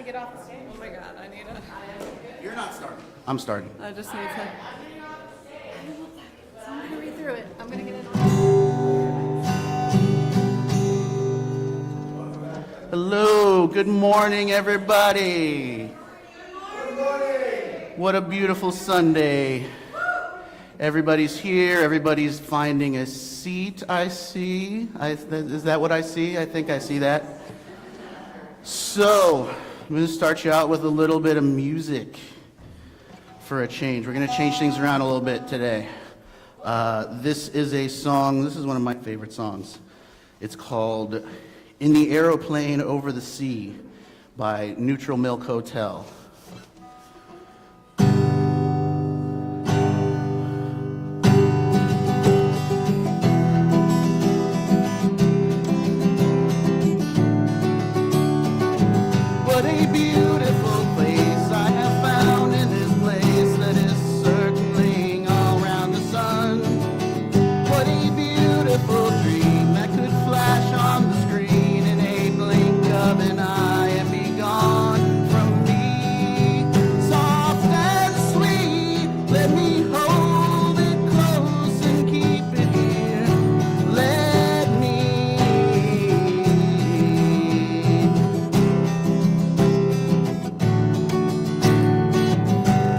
to get off the stage. Oh my God, I need a... You're not starting. I'm starting. I just need to... So I'm going to read through it. I'm going to get it. Hello, good morning, everybody. Good morning. What a beautiful Sunday. Everybody's here. Everybody's finding a seat, I see. Is that what I see? I think I see that. So, I'm going to start you out with a little bit of music for a change. We're going to change things around a little bit today. This is a song, this is one of my favorite songs. It's called In the Aeroplane Over the Sea by Neutral Milk Hotel. What a beautiful place I have found in this place that is circling all around the sun. What a beautiful dream that could flash on the screen in a blink of an eye and be gone from me. Soft and sweet, let me hold it close and keep it here. Let me.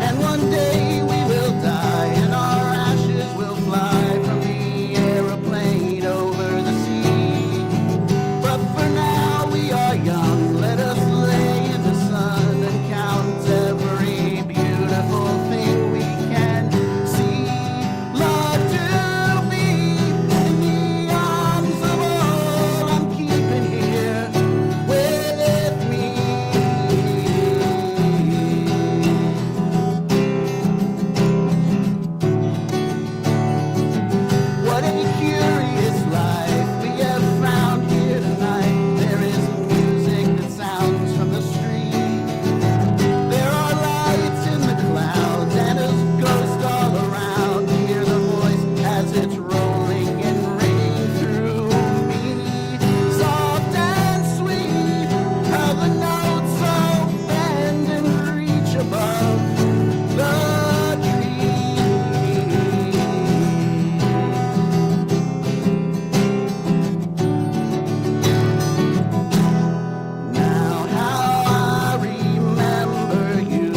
And one day we will die and our ashes will fly from the aeroplane over the sea. But for now we are young, let us lay in the sun and count every beautiful thing we can see. Love to be in the arms of all I'm keeping here with me. What a curious life we have found here tonight. There is music that sounds from the street. There are lights in the clouds and a ghost all around. Hear the voice as it's rolling and ringing through me. Soft and sweet, how the notes all bend and reach above the tree. Now how I remember you,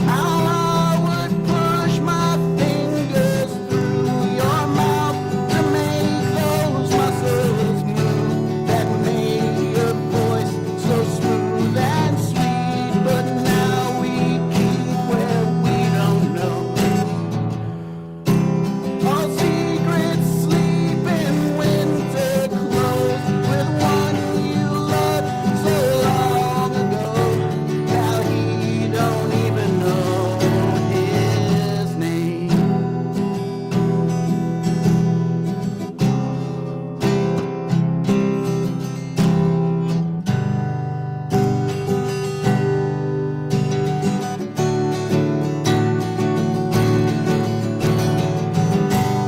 how I would push my fingers through your mouth to make those muscles move, that made your voice so smooth and sweet. But now we keep where we don't know. All secrets sleep in winter clothes with one you loved so long ago. Now he don't even know his name.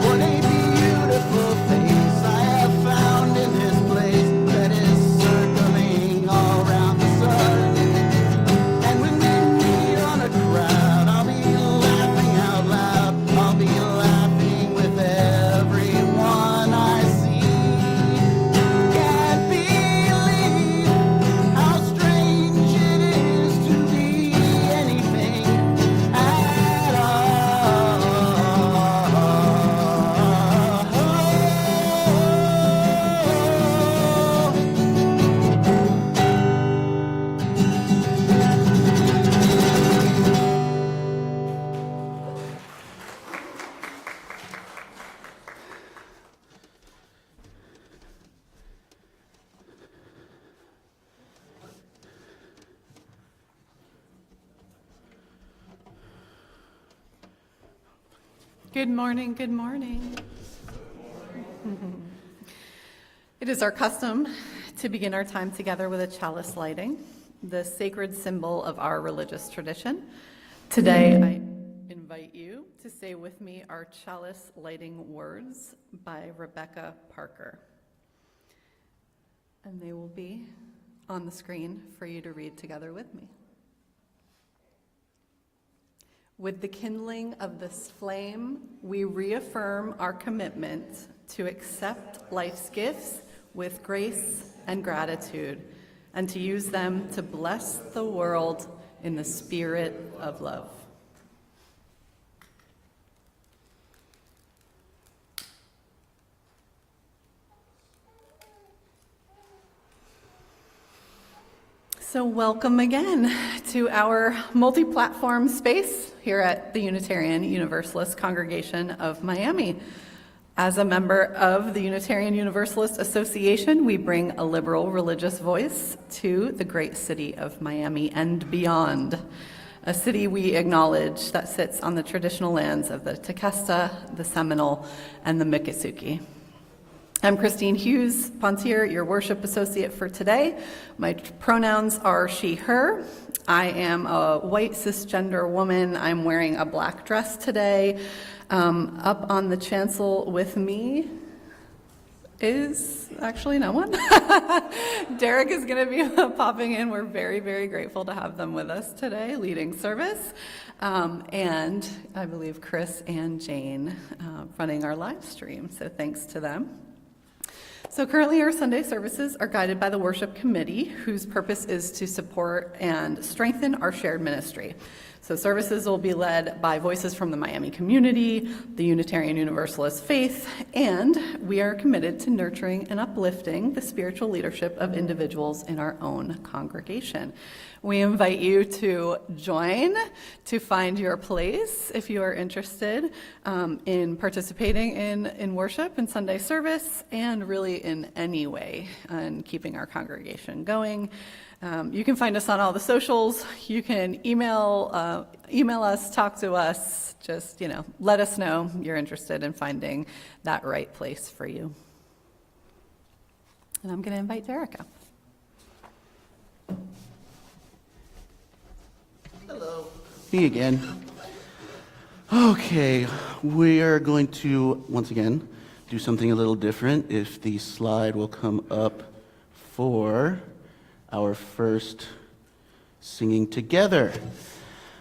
What a beautiful face I have found in this place that is circling all around the sun. And when we meet on a crowd, I'll be laughing out loud. I'll be laughing with everyone I see. Can't believe how strange it is to be anything at all. Good morning, good morning. It is our custom to begin our time together with a chalice lighting, the sacred symbol of our religious tradition. Today, I invite you to say with me our chalice lighting words by Rebecca Parker. And they will be on the screen for you to read together with me. With the kindling of this flame, we reaffirm our commitment to accept life's gifts with grace and gratitude, and to use them to bless the world in the spirit of love. So welcome again to our multi-platform space here at the Unitarian Universalist Congregation of Miami. As a member of the Unitarian Universalist Association, we bring a liberal religious voice to the great city of Miami and beyond, a city we acknowledge that sits on the traditional lands of the Tequesta, the Seminole, and the Miccosukee. I'm Christine Hughes Pontier, your worship associate for today. My pronouns are she, her. I am a white cisgender woman. I'm wearing a black dress today. Up on the chancel with me is actually no one. Derrick is going to be popping in. We're very, very grateful to have them with us today, leading service. And I believe Chris and Jane running our live stream, so thanks to them. So currently our Sunday services are guided by the worship committee, whose purpose is to support and strengthen our shared ministry. So services will be led by voices from the Miami community, the Unitarian Universalist faith, and we are committed to nurturing and uplifting the spiritual leadership of individuals in our own congregation. We invite you to join, to find your place if you are interested in participating in worship and Sunday service, and really in any way in keeping our congregation going. You can find us on all the socials. You can email us, talk to us, just, let us know you're interested in finding that right place for you. And I'm going to invite Derrick up. Hello. Me again. Okay, we are going to, once again, do something a little different. If the slide will come up for our first singing together.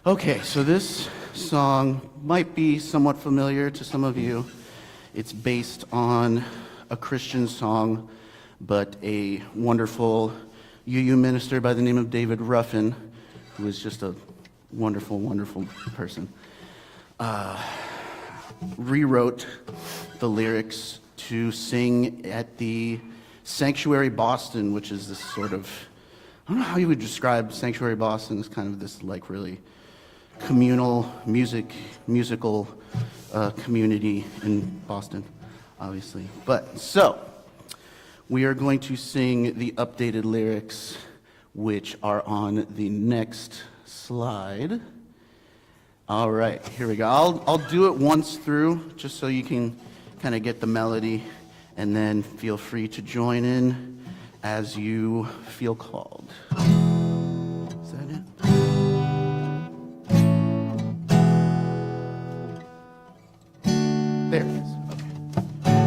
Okay, so this song might be somewhat familiar to some of you. It's based on a Christian song, but a wonderful UU minister by the name of David Ruffin, who is just a wonderful, wonderful person, rewrote the lyrics to sing at the Sanctuary Boston, which is this sort of, I don't know how you would describe Sanctuary Boston. It's kind of this like really communal musical community in Boston, obviously. But so we are going to sing the updated lyrics, which are on the next slide. All right, here we go. I'll do it once through, just so you can kind of get the melody, and then feel free to join in as you feel called. Is that it? There it is. Okay.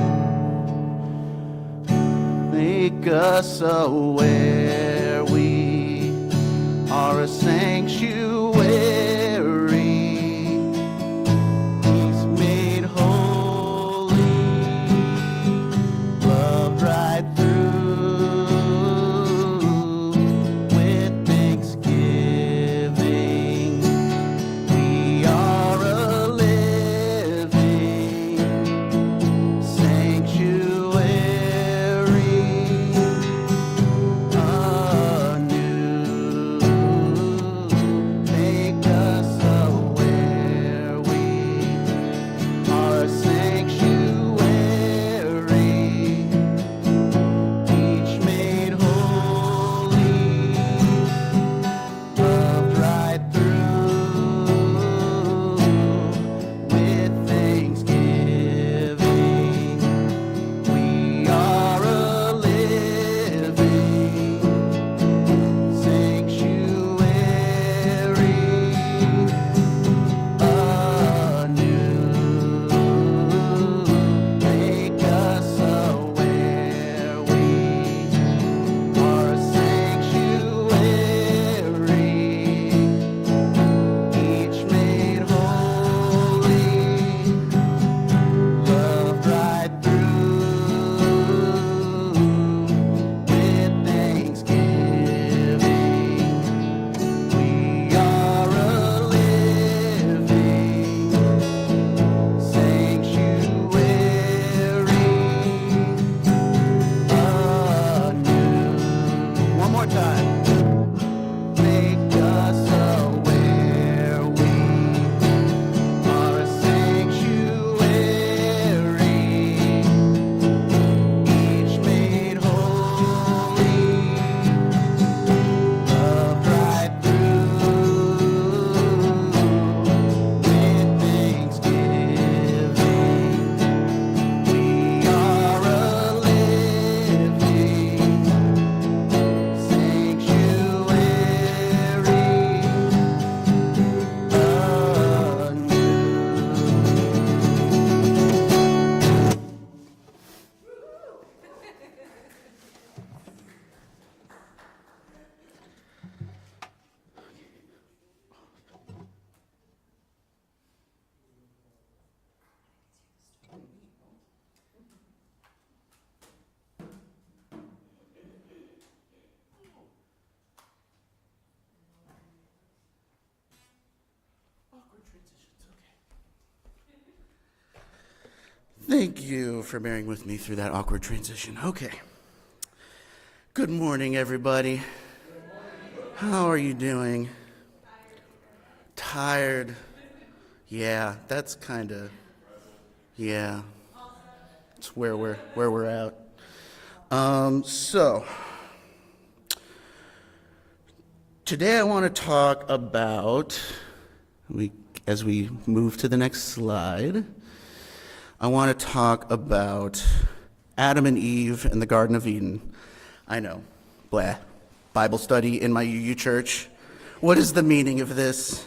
Make us aware we are a sanctuary. He's made holy, loved right through. With thanksgiving, we are a living sanctuary. Thank you for bearing with me through that awkward transition. Okay. Good morning, everybody. How are you doing? Tired? Yeah, that's kind of, yeah. It's where we're at. So today I want to talk about, as we move to the next slide, I want to talk about Adam and Eve in the Garden of Eden. I know, blah. Bible study in my UU church. What is the meaning of this?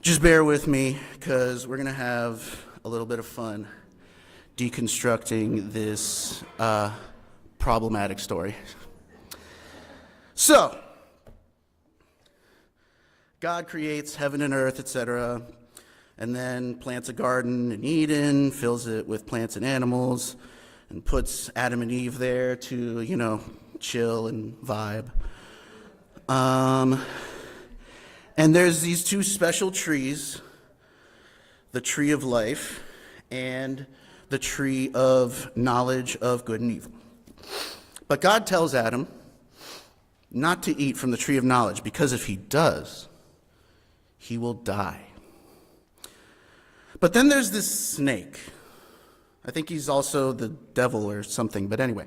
Just bear with me, because we're going to have a little bit of fun deconstructing this problematic story. So, God creates heaven and earth, etc., and then plants a garden in Eden, fills it with plants and animals, and puts Adam and Eve there to, chill and vibe. And there's these two special trees, the tree of life and the tree of knowledge of good and evil. But God tells Adam not to eat from the tree of knowledge, because if he does, he will die. But then there's this snake. I think he's also the devil or something, but anyway.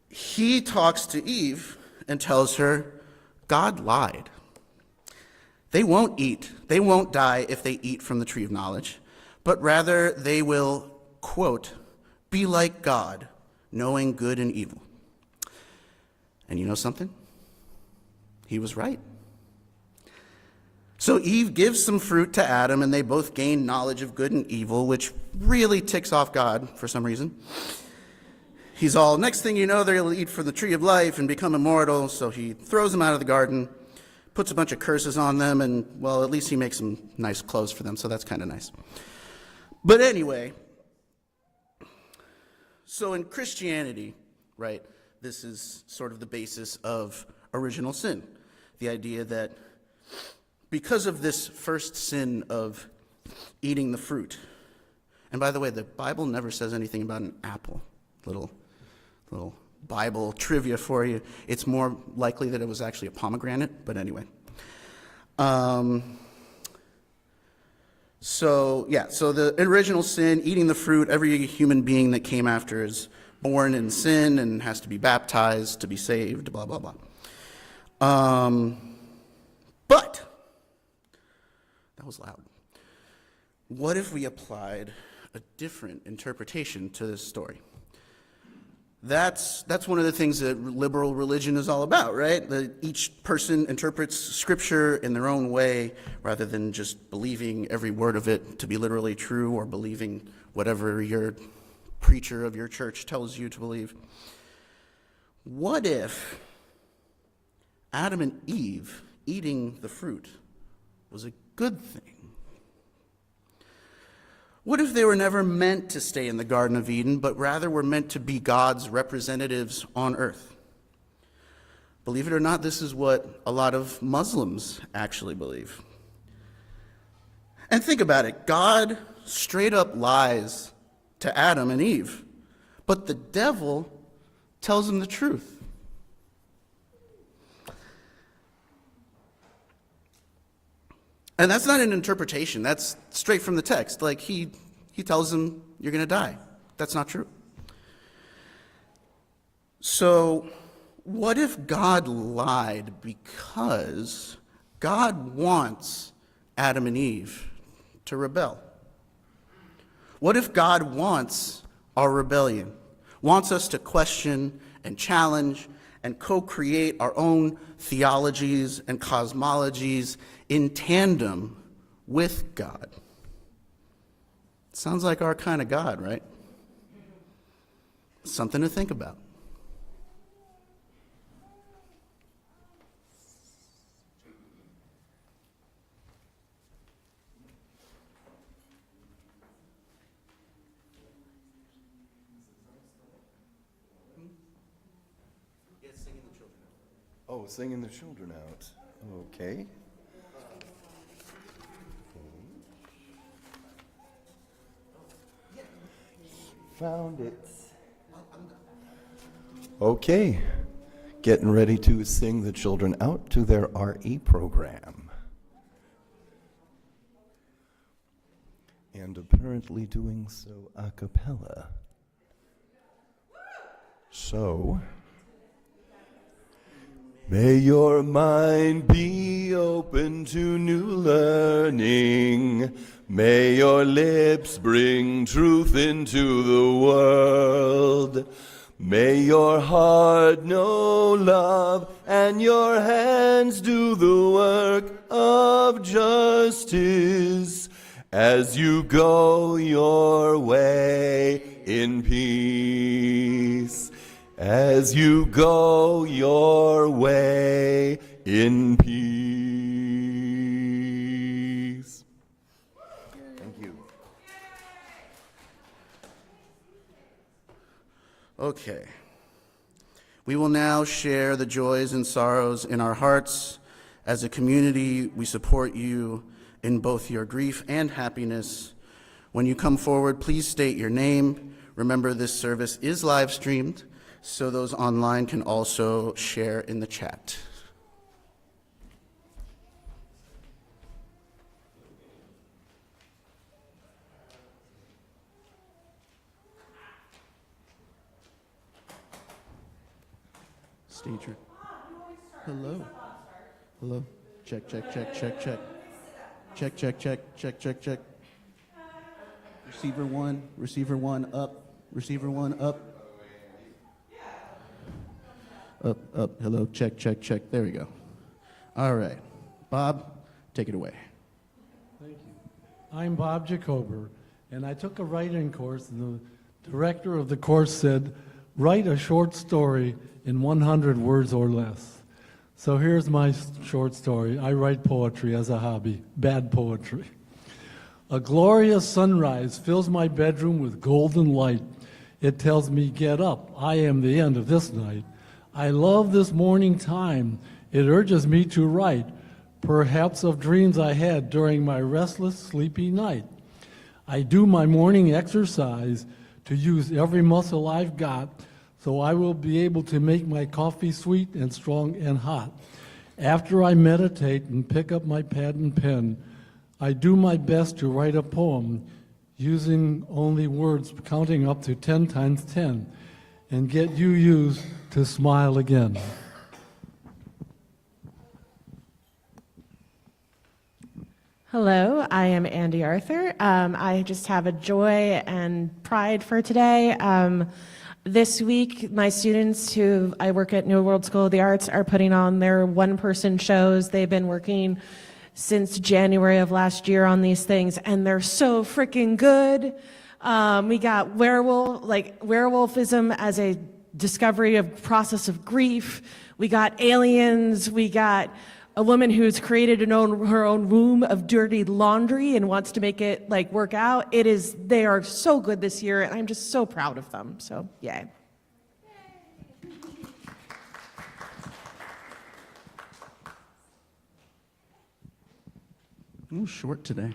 He talks to Eve and tells her, God lied. They won't die if they eat from the tree of knowledge, but rather they will, quote, be like God, knowing good and evil. And you know something? He was right. So Eve gives some fruit to Adam, and they both gain knowledge of good and evil, which really ticks off God for some reason. He's all, next thing you know, they'll eat from the tree of life and become immortal, so he throws them out of the garden, puts a bunch of curses on them, and, well, at least he makes some nice clothes for them, so that's kind of nice. But anyway, so in Christianity, right, this is sort of the basis of original sin, the idea that because of this first sin of eating the fruit, and by the way, the Bible never says anything about an apple. Little Bible trivia for you. It's more likely that it was actually a pomegranate, but anyway. So the original sin, eating the fruit, every human being that came after is born in sin and has to be baptized to be saved, blah, blah, blah. But that was loud. What if we applied a different interpretation to this story? That's one of the things that liberal religion is all about, right? That each person interprets Scripture in their own way rather than just believing every word of it to be literally true or believing whatever your preacher of your church tells you to believe. What if Adam and Eve eating the fruit was a good thing? What if they were never meant to stay in the Garden of Eden, but rather were meant to be God's representatives on earth? Believe it or not, this is what a lot of Muslims actually believe. And think about it. God straight up lies to Adam and Eve, but the devil tells them the truth. And that's not an interpretation. That's straight from the text. Like he tells them, you're going to die. That's not true. So what if God lied because God wants Adam and Eve to rebel? What if God wants our rebellion, wants us to question and challenge and co-create our own theologies and cosmologies in tandem with God? Sounds like our kind of God, right? Something to think about. Oh, singing the children out. Okay. Found it. Okay. Getting ready to sing the children out to their RE program. And apparently doing so a cappella. So, may your mind be open to new learning. May your lips bring truth into the world. May your heart know love and your hands do the work of justice as you go your way in peace. As you go your way in peace. Thank you. Okay. We will now share the joys and sorrows in our hearts. As a community, we support you in both your grief and happiness. When you come forward, please state your name. Remember, this service is live streamed, so those online can also share in the chat. Stager. Hello. Hello. Check, check, check, check, check. Check, check, check, check, check, check. Receiver one up. Receiver one up. Up, hello, check, check, check. There we go. All right. Bob, take it away. Thank you. I'm Bob Jacober, and I took a writing course, and the director of the course said, write a short story in 100 words or less. So here's my short story. I write poetry as a hobby, bad poetry. A glorious sunrise fills my bedroom with golden light. It tells me, get up, I am the end of this night. I love this morning time. It urges me to write, perhaps of dreams I had during my restless, sleepy night. I do my morning exercise to use every muscle I've got, so I will be able to make my coffee sweet and strong and hot. After I meditate and pick up my pad and pen, I do my best to write a poem using only words counting up to 10 times 10 and get you used to smile again. Hello, I am Andy Arthur. I just have a joy and pride for today. This week, my students who I work at New World School of the Arts are putting on their one-person shows. They've been working since January of last year on these things, and they're so freaking good. We got werewolfism as a discovery of process of grief. We got aliens. We got a woman who's created her own room of dirty laundry and wants to make it work out. They are so good this year, and I'm just so proud of them. So, yay. Ooh, short today.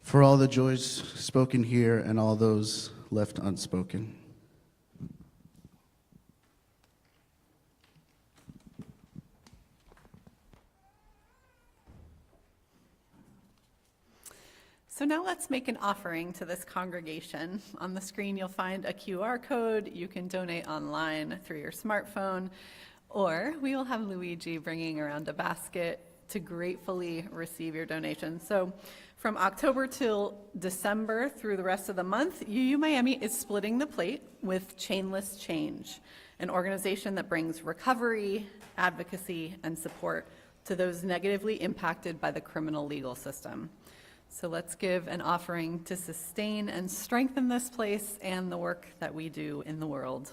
For all the joys spoken here and all those left unspoken. So now let's make an offering to this congregation. On the screen, you'll find a QR code. You can donate online through your smartphone, or we will have Luigi bringing around a basket to gratefully receive your donation. So from October till December through the rest of the month, UU Miami is splitting the plate with Chainless Change, an organization that brings recovery, advocacy, and support to those negatively impacted by the criminal legal system. So let's give an offering to sustain and strengthen this place and the work that we do in the world.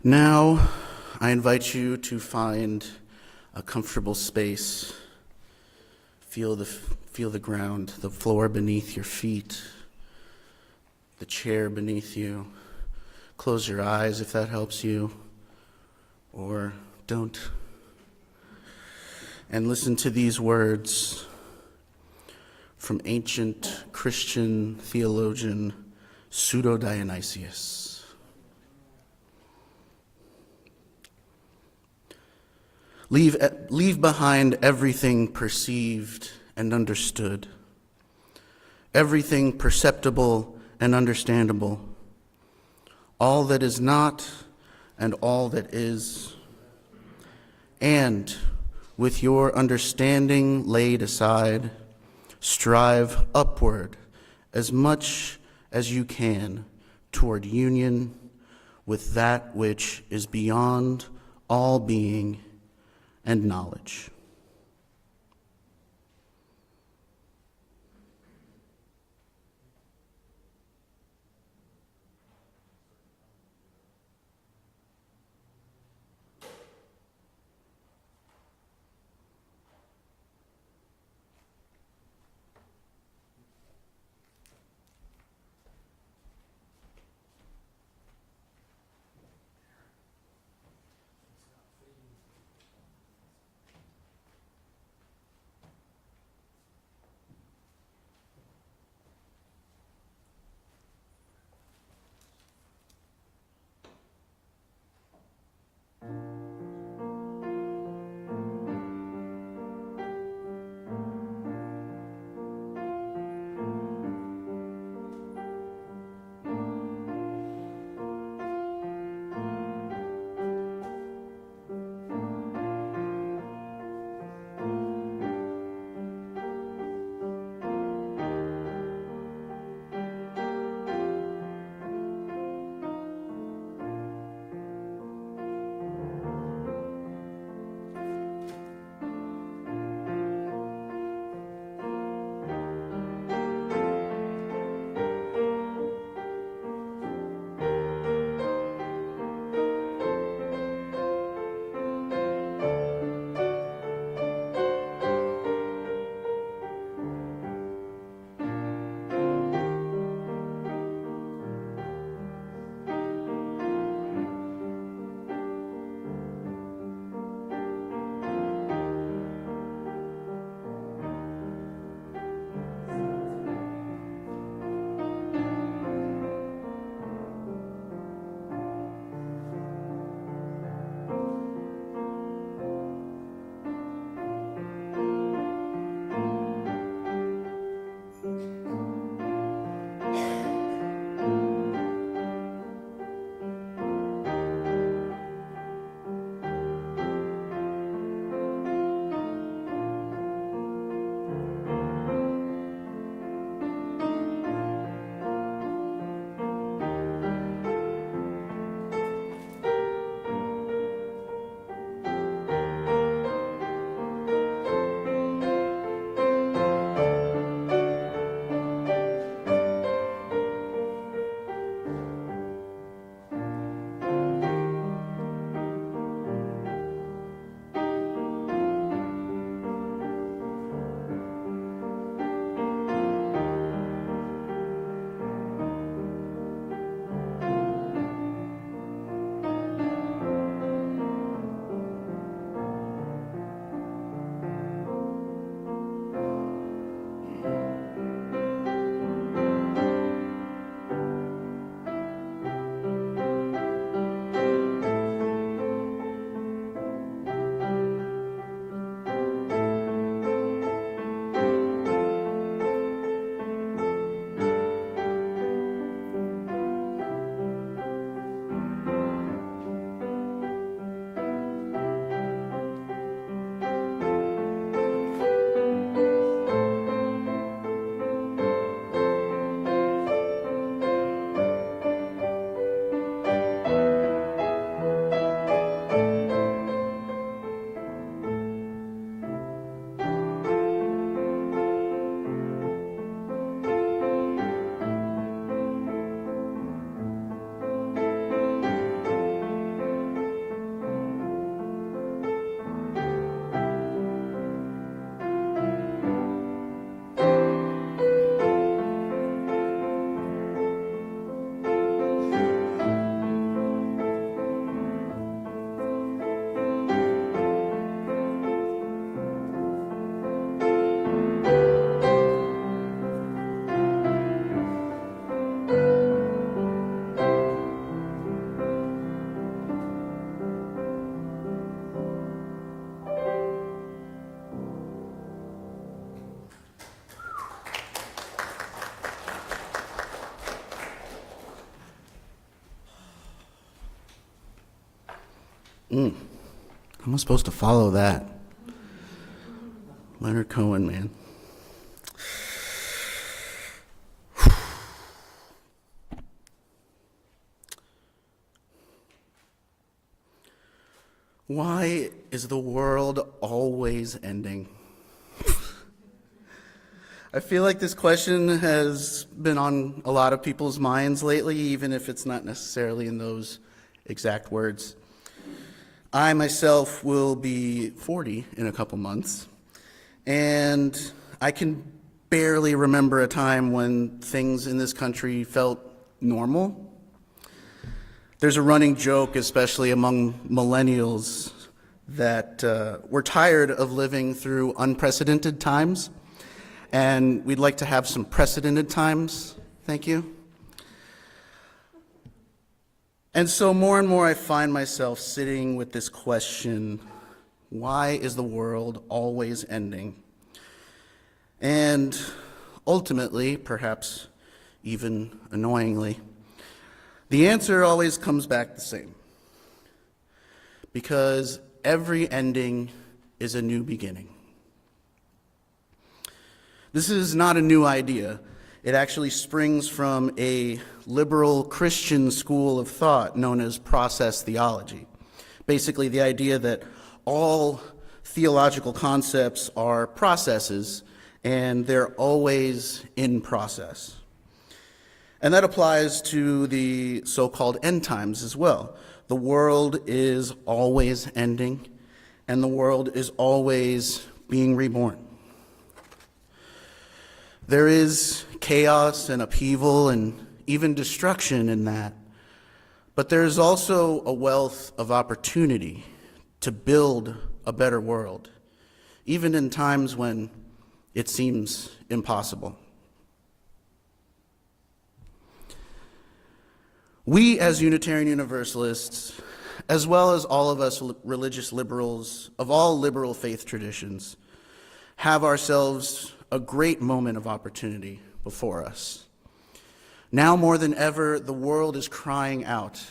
Now, I invite you to find a comfortable space. Feel the ground, the floor beneath your feet, the chair beneath you. Close your eyes if that helps you, or don't. And listen to these words from ancient Christian theologian Pseudo-Dionysius. Leave behind everything perceived and understood, everything perceptible and understandable, all that is not and all that is, and with your understanding laid aside, strive upward as much as you can toward union with that which is beyond all being and knowledge. How am I supposed to follow that? Leonard Cohen, man. Why is the world always ending? I feel like this question has been on a lot of people's minds lately, even if it's not necessarily in those exact words. I myself will be 40 in a couple months, and I can barely remember a time when things in this country felt normal. There's a running joke, especially among millennials, that we're tired of living through unprecedented times, and we'd like to have some precedented times. Thank you. And so more and more I find myself sitting with this question, why is the world always ending? And ultimately, perhaps even annoyingly, the answer always comes back the same. Because every ending is a new beginning. This is not a new idea. It actually springs from a liberal Christian school of thought known as process theology. Basically, the idea that all theological concepts are processes and they're always in process. And that applies to the so-called end times as well. The world is always ending, and the world is always being reborn. There is chaos and upheaval and even destruction in that, but there is also a wealth of opportunity to build a better world, even in times when it seems impossible. We, as Unitarian Universalists, as well as all of us religious liberals of all liberal faith traditions, have ourselves a great moment of opportunity before us. Now more than ever, the world is crying out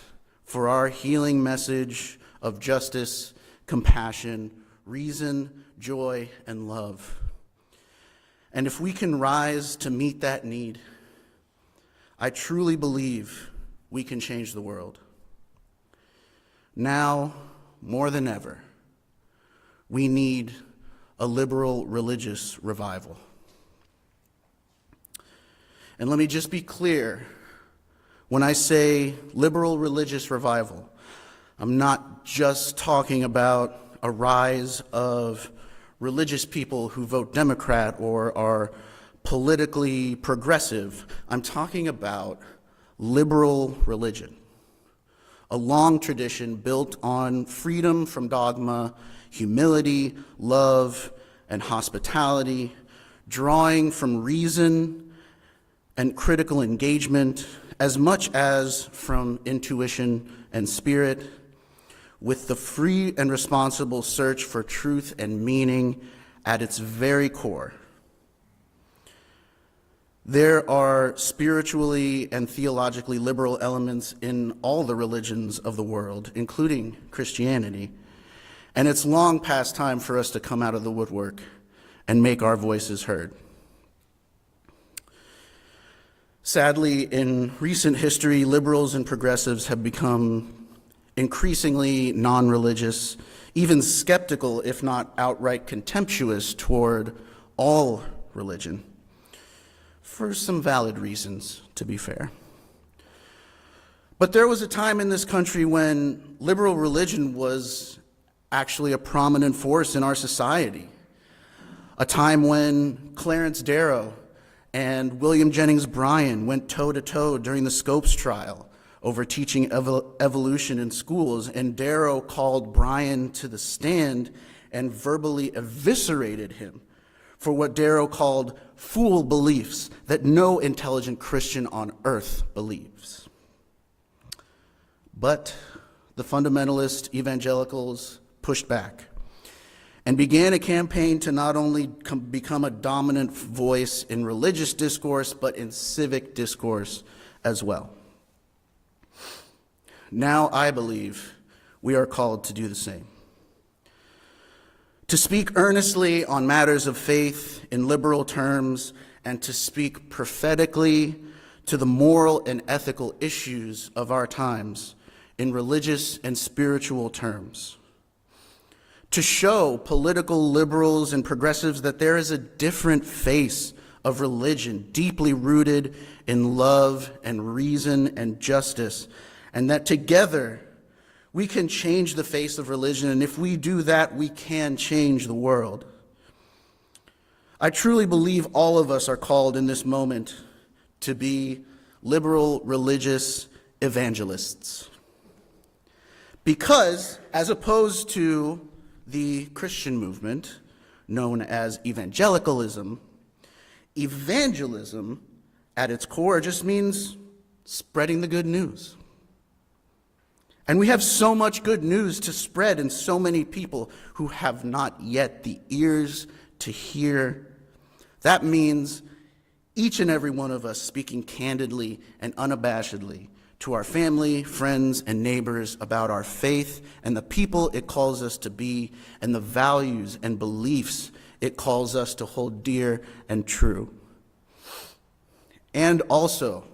for our healing message of justice, compassion, reason, joy, and love. And if we can rise to meet that need, I truly believe we can change the world. Now, more than ever, we need a liberal religious revival. And let me just be clear, when I say liberal religious revival, I'm not just talking about a rise of religious people who vote Democrat or are politically progressive. I'm talking about liberal religion, a long tradition built on freedom from dogma, humility, love, and hospitality, drawing from reason and critical engagement as much as from intuition and spirit, with the free and responsible search for truth and meaning at its very core. There are spiritually and theologically liberal elements in all the religions of the world, including Christianity, and it's long past time for us to come out of the woodwork and make our voices heard. Sadly, in recent history, liberals and progressives have become increasingly non-religious, even skeptical, if not outright contemptuous toward all religion. For some valid reasons, to be fair. But there was a time in this country when liberal religion was actually a prominent force in our society. A time when Clarence Darrow and William Jennings Bryan went toe-to-toe during the Scopes trial over teaching evolution in schools, and Darrow called Bryan to the stand and verbally eviscerated him for what Darrow called fool beliefs that no intelligent Christian on earth believes. But the fundamentalist evangelicals pushed back and began a campaign to not only become a dominant voice in religious discourse, but in civic discourse as well. Now I believe we are called to do the same. To speak earnestly on matters of faith in liberal terms, and to speak prophetically to the moral and ethical issues of our times in religious and spiritual terms. To show political liberals and progressives that there is a different face of religion, deeply rooted in love and reason and justice, and that together we can change the face of religion, and if we do that, we can change the world. I truly believe all of us are called in this moment to be liberal religious evangelists. Because, as opposed to the Christian movement known as evangelicalism, evangelism at its core just means spreading the good news. And we have so much good news to spread, and so many people who have not yet the ears to hear. That means each and every one of us speaking candidly and unabashedly to our family, friends, and neighbors about our faith and the people it calls us to be, and the values and beliefs it calls us to hold dear and true. And also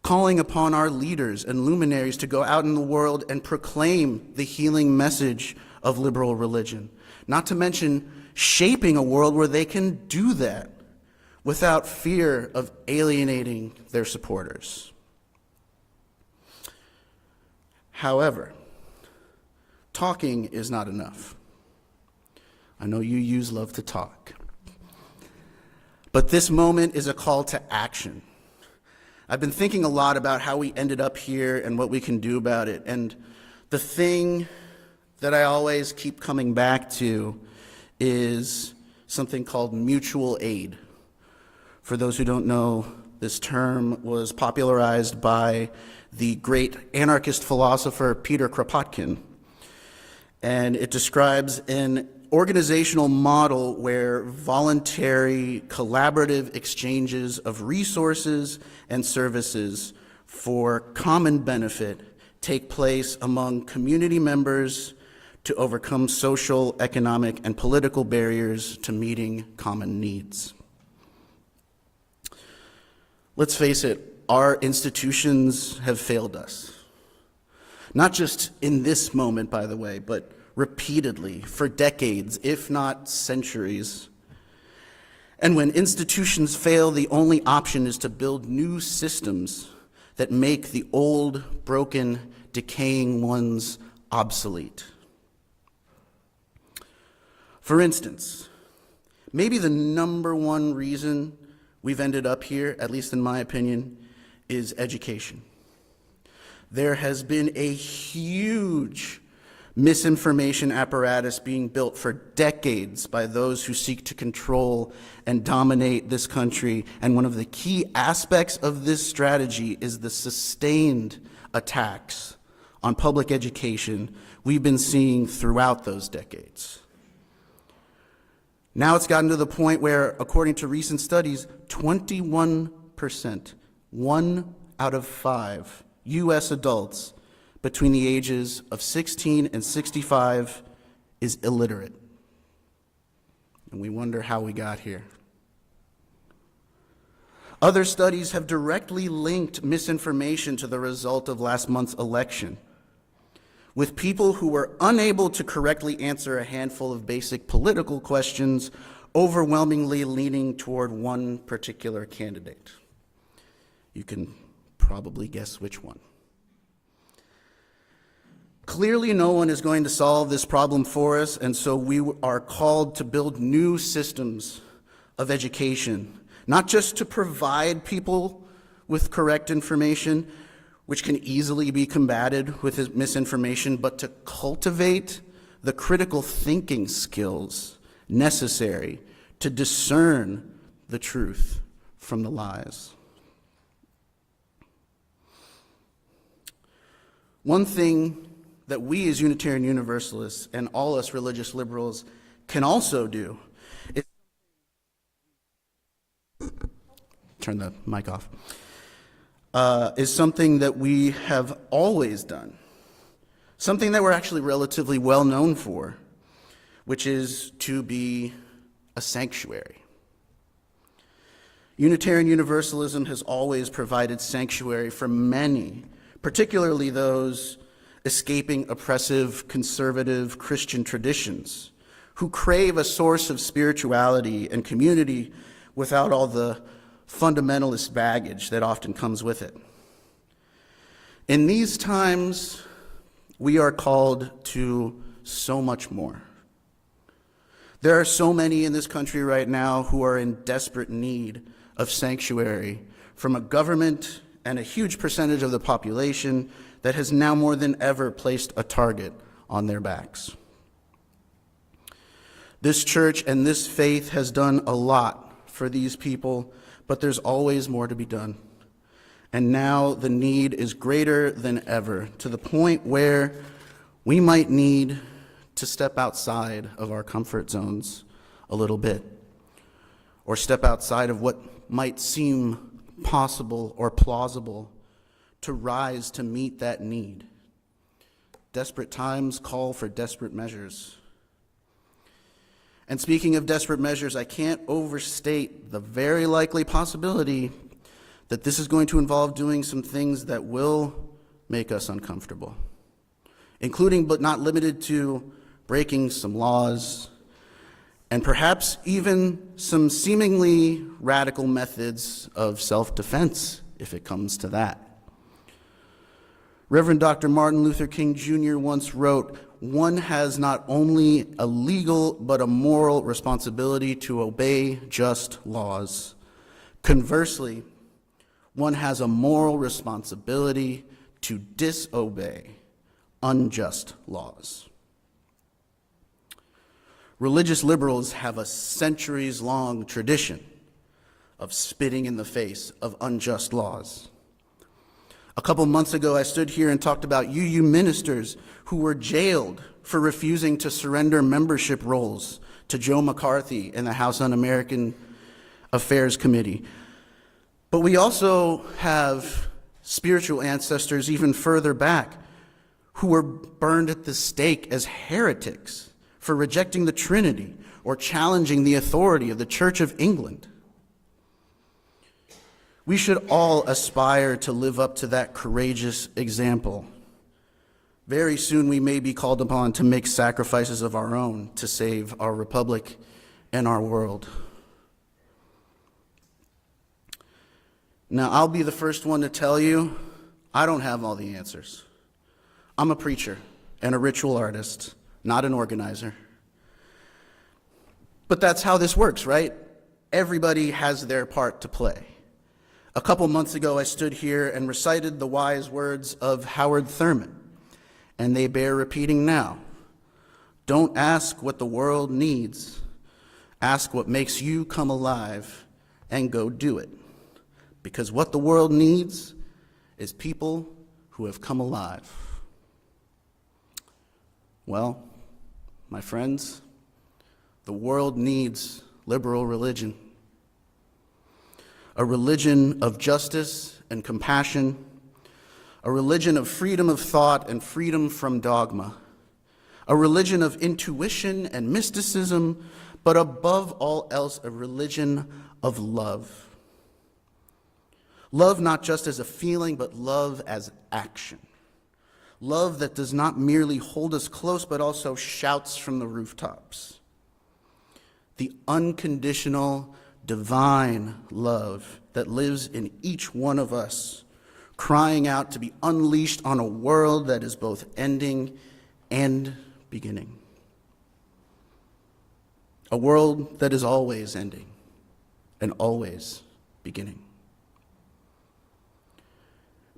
calling upon our leaders and luminaries to go out in the world and proclaim the healing message of liberal religion, not to mention shaping a world where they can do that without fear of alienating their supporters. However, talking is not enough. I know you use love to talk. But this moment is a call to action. I've been thinking a lot about how we ended up here and what we can do about it. And the thing that I always keep coming back to is something called mutual aid. For those who don't know, this term was popularized by the great anarchist philosopher Peter Kropotkin. And it describes an organizational model where voluntary, collaborative exchanges of resources and services for common benefit take place among community members to overcome social, economic, and political barriers to meeting common needs. Let's face it, our institutions have failed us. Not just in this moment, by the way, but repeatedly for decades, if not centuries. And when institutions fail, the only option is to build new systems that make the old, broken, decaying ones obsolete. For instance, maybe the number one reason we've ended up here, at least in my opinion, is education. There has been a huge misinformation apparatus being built for decades by those who seek to control and dominate this country, and one of the key aspects of this strategy is the sustained attacks on public education we've been seeing throughout those decades. Now it's gotten to the point where, according to recent studies, 21%, 1 out of 5 U.S. adults between the ages of 16 and 65 is illiterate. And we wonder how we got here. Other studies have directly linked misinformation to the result of last month's election, with people who were unable to correctly answer a handful of basic political questions overwhelmingly leaning toward one particular candidate. You can probably guess which one. Clearly, no one is going to solve this problem for us, and so we are called to build new systems of education, not just to provide people with correct information, which can easily be combated with misinformation, but to cultivate the critical thinking skills necessary to discern the truth from the lies. One thing that we as Unitarian Universalists and all us religious liberals can also do is turn the mic off, is something that we have always done something that we're actually relatively well known for, which is to be a sanctuary. Unitarian Universalism has always provided sanctuary for many, particularly those escaping oppressive, conservative Christian traditions, who crave a source of spirituality and community without all the fundamentalist baggage that often comes with it. In these times, we are called to so much more. There are so many in this country right now who are in desperate need of sanctuary from a government and a huge percentage of the population that has now more than ever placed a target on their backs. This church and this faith has done a lot for these people, but there's always more to be done. And now the need is greater than ever, to the point where we might need to step outside of our comfort zones a little bit, or step outside of what might seem possible or plausible to rise to meet that need. Desperate times call for desperate measures. And speaking of desperate measures, I can't overstate the very likely possibility that this is going to involve doing some things that will make us uncomfortable, including but not limited to breaking some laws, and perhaps even some seemingly radical methods of self-defense, if it comes to that. Reverend Dr. Martin Luther King Jr. once wrote, "One has not only a legal but a moral responsibility to obey just laws. Conversely, one has a moral responsibility to disobey unjust laws." Religious liberals have a centuries-long tradition of spitting in the face of unjust laws. A couple months ago, I stood here and talked about UU ministers who were jailed for refusing to surrender membership rolls to Joe McCarthy and the House Un-American Affairs Committee. But we also have spiritual ancestors even further back who were burned at the stake as heretics for rejecting the Trinity or challenging the authority of the Church of England. We should all aspire to live up to that courageous example. Very soon we may be called upon to make sacrifices of our own to save our republic and our world. Now, I'll be the first one to tell you, I don't have all the answers. I'm a preacher and a ritual artist, not an organizer. But that's how this works, right? Everybody has their part to play. A couple months ago, I stood here and recited the wise words of Howard Thurman, and they bear repeating now. Don't ask what the world needs. Ask what makes you come alive and go do it. Because what the world needs is people who have come alive. Well, my friends, the world needs liberal religion. A religion of justice and compassion, a religion of freedom of thought and freedom from dogma, a religion of intuition and mysticism, but above all else, a religion of love. Love not just as a feeling, but love as action. Love that does not merely hold us close, but also shouts from the rooftops. The unconditional, divine love that lives in each one of us, crying out to be unleashed on a world that is both ending and beginning. A world that is always ending and always beginning.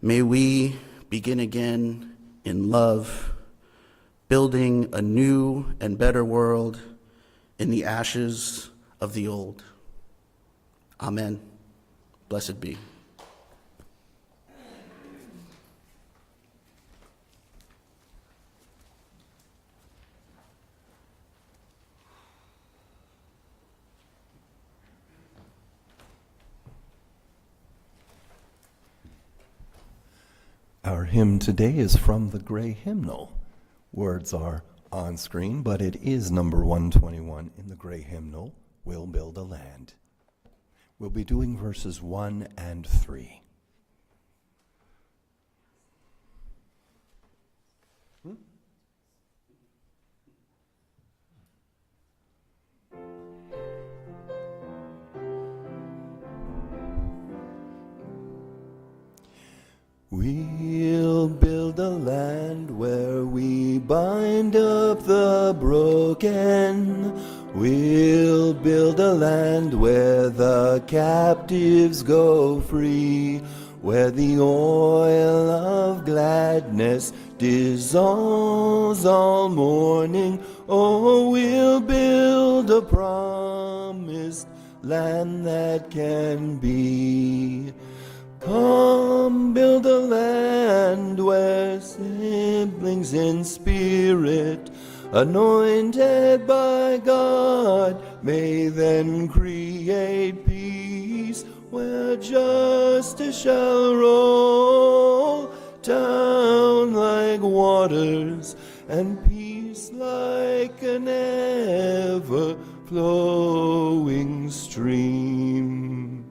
May we begin again in love, building a new and better world in the ashes of the old. Amen. Blessed be. Our hymn today is from the Gray Hymnal, Words are on screen, but it is number 121 in the gray hymnal, We'll Build a Land. We'll be doing verses 1 and 3. We'll build a land where we bind up the broken. We'll build a land where the captives go free, where the oil of gladness dissolves all mourning. Oh, we'll build a promised land that can be. Come, build a land where siblings in spirit, anointed by God, may then create peace, where justice shall roll down like waters, and peace like an ever-flowing stream.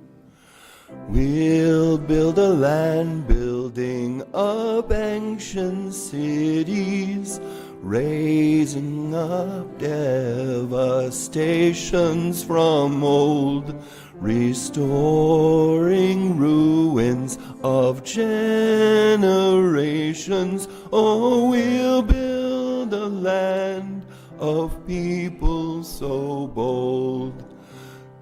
We'll build a land building up ancient cities, raising up devastations from old, restoring ruins of generations. Oh, we'll build a land of people so bold.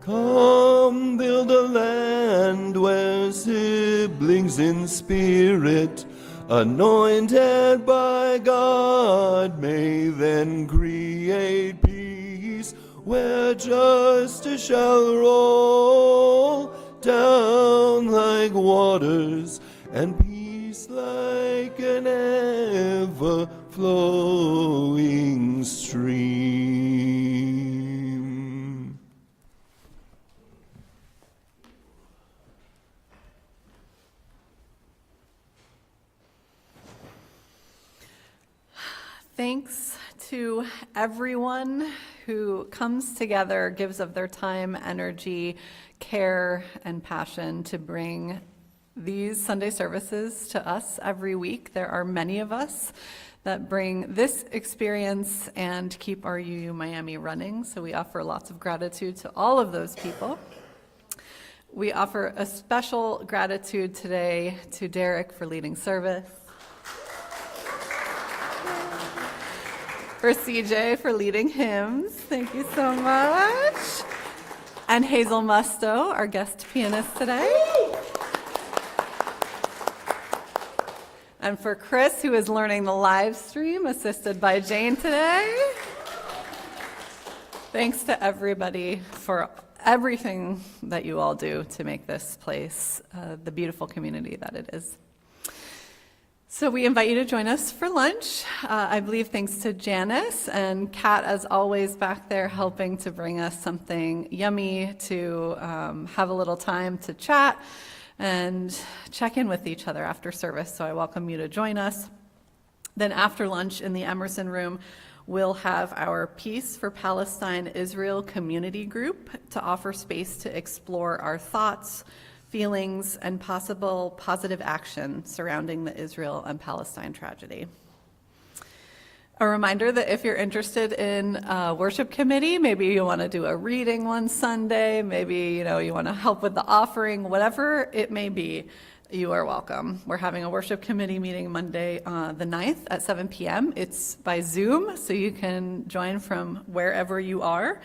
Come, build a land where siblings in spirit, anointed by God, may then create peace, where justice shall roll down like waters, and peace like an ever-flowing stream. Thanks to everyone who comes together, gives of their time, energy, care, and passion to bring these Sunday services to us every week. There are many of us that bring this experience and keep our UU Miami running, so we offer lots of gratitude to all of those people. We offer a special gratitude today to Derrick for leading service, for CJ for leading hymns. Thank you so much. And Hazel Musto, our guest pianist today. And for Chris, who is learning the live stream, assisted by Jane today. Thanks to everybody for everything that you all do to make this place the beautiful community that it is. So we invite you to join us for lunch. I believe thanks to Janice and Kat, as always, back there helping to bring us something yummy to have a little time to chat and check in with each other after service. So I welcome you to join us. Then after lunch in the Emerson Room, we'll have our Peace for Palestine Israel community group to offer space to explore our thoughts, feelings, and possible positive action surrounding the Israel and Palestine tragedy. A reminder that if you're interested in worship committee, maybe you want to do a reading one Sunday, maybe you want to help with the offering, whatever it may be, you are welcome. We're having a worship committee meeting Monday the 9th at 7 p.m. It's by Zoom, so you can join from wherever you are.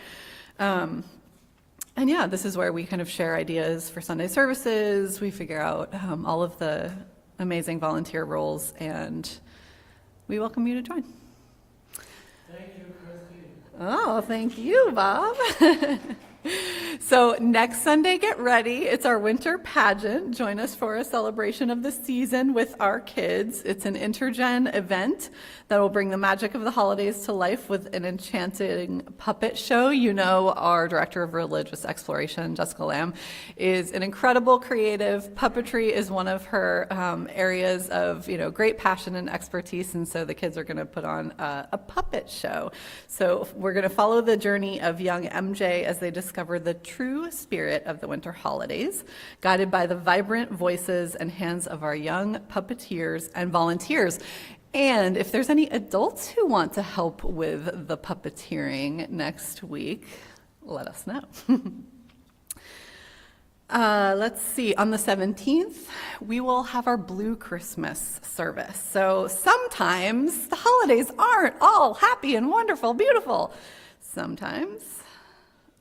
And yeah, this is where we kind of share ideas for Sunday services. We figure out all of the amazing volunteer roles, and we welcome you to join. Thank you, Christy. Oh, thank you, Bob. So next Sunday, get ready. It's our winter pageant. Join us for a celebration of the season with our kids. It's an intergen event that will bring the magic of the holidays to life with an enchanting puppet show. You know, our Director of Religious Exploration, Jessica Lamb, is an incredible creative. Puppetry is one of her areas of, great passion and expertise, and so the kids are going to put on a puppet show. So we're going to follow the journey of young MJ as they discover the true spirit of the winter holidays, guided by the vibrant voices and hands of our young puppeteers and volunteers. And if there's any adults who want to help with the puppeteering next week, let us know. Let's see, on the 17th, we will have our Blue Christmas service. So sometimes the holidays aren't all happy and wonderful, beautiful. Sometimes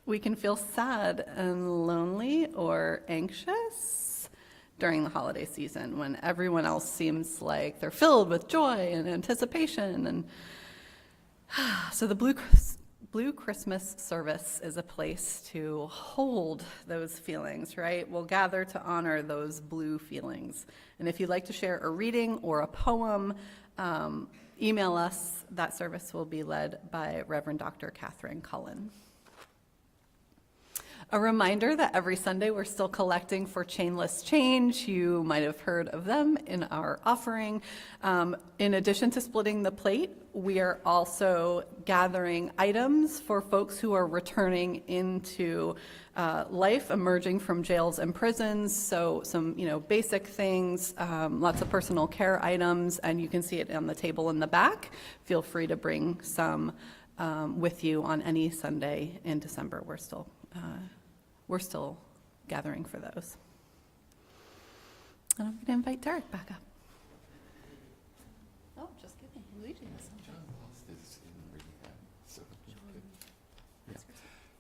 we can feel sad and lonely or anxious during the holiday season when everyone else seems like they're filled with joy and anticipation. And so the Blue Christmas service is a place to hold those feelings, right? We'll gather to honor those blue feelings. And if you'd like to share a reading or a poem, email us. That service will be led by Reverend Dr. Catherine Cullen. A reminder that every Sunday we're still collecting for Chainless Change. You might have heard of them in our offering. In addition to splitting the plate, we are also gathering items for folks who are returning into life, emerging from jails and prisons. So some, basic things, lots of personal care items, and you can see it on the table in the back. Feel free to bring some with you on any Sunday in December. We're still gathering for those. And I'm going to invite Derrick back up. Oh, just kidding. Luigi has something.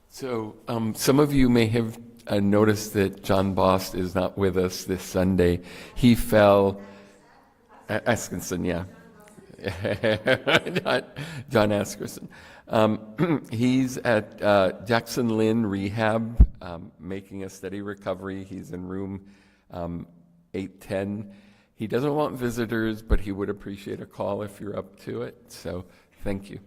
So some of you may have noticed that John Bost is not with us this Sunday. He fell, Askinson, yeah. John Askinson. He's at Jackson Lynn Rehab, making a steady recovery. He's in room 810. He doesn't want visitors, but he would appreciate a call if you're up to it. So thank you.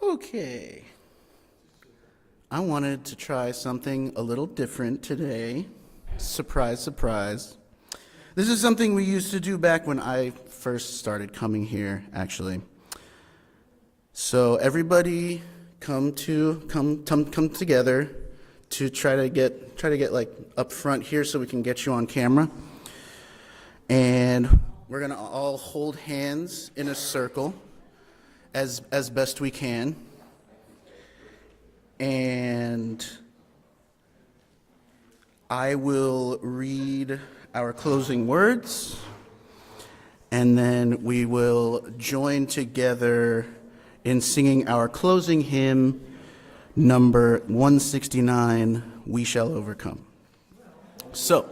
Okay. I wanted to try something a little different today. Surprise, surprise. This is something we used to do back when I first started coming here, actually. So everybody come together to try to get like up front here so we can get you on camera. And we're gonna all hold hands in a circle as best we can. And I will read our closing words, and then we will join together in singing our closing hymn, number 169, We Shall Overcome. So,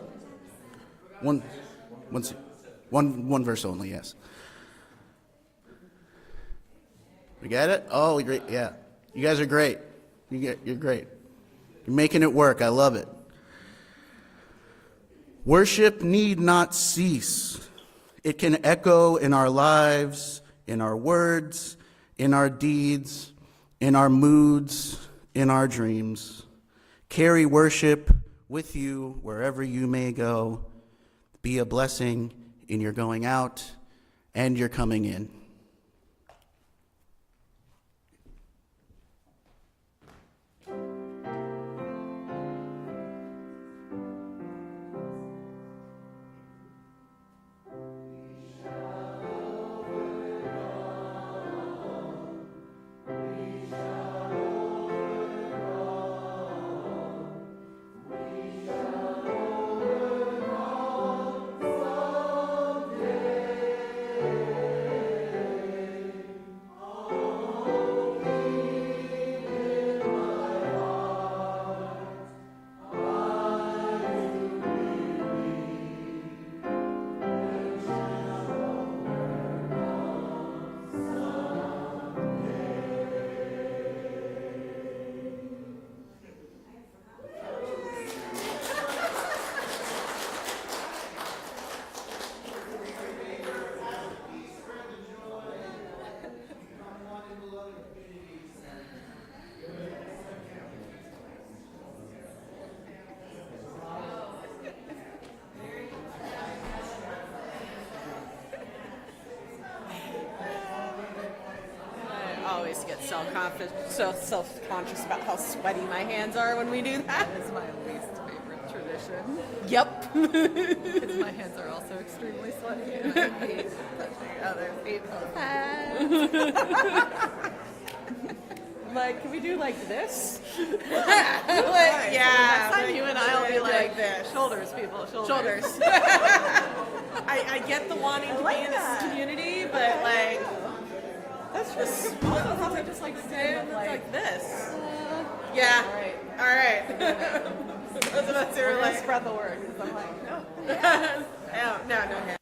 one verse only, yes. We got it? Oh, great, yeah. You guys are great. You're great. You're making it work. I love it. Worship need not cease. It can echo in our lives, in our words, in our deeds, in our moods, in our dreams. Carry worship with you wherever you may go. Be a blessing in your going out and your coming in. get self-conscious about how sweaty my hands are when we do that. That is my least favorite tradition. Yep. Because my hands are also extremely sweaty and I hate touching other people's hands. Like, can we do like this? Next Yeah. time you and I will be like this. shoulders, people, Shoulders. I get the wanting to be in this community, but like, that's just Also, probably just like stand like this. Yeah. All right. Those of us who are like, spread the word because I'm like, no. no, no, no.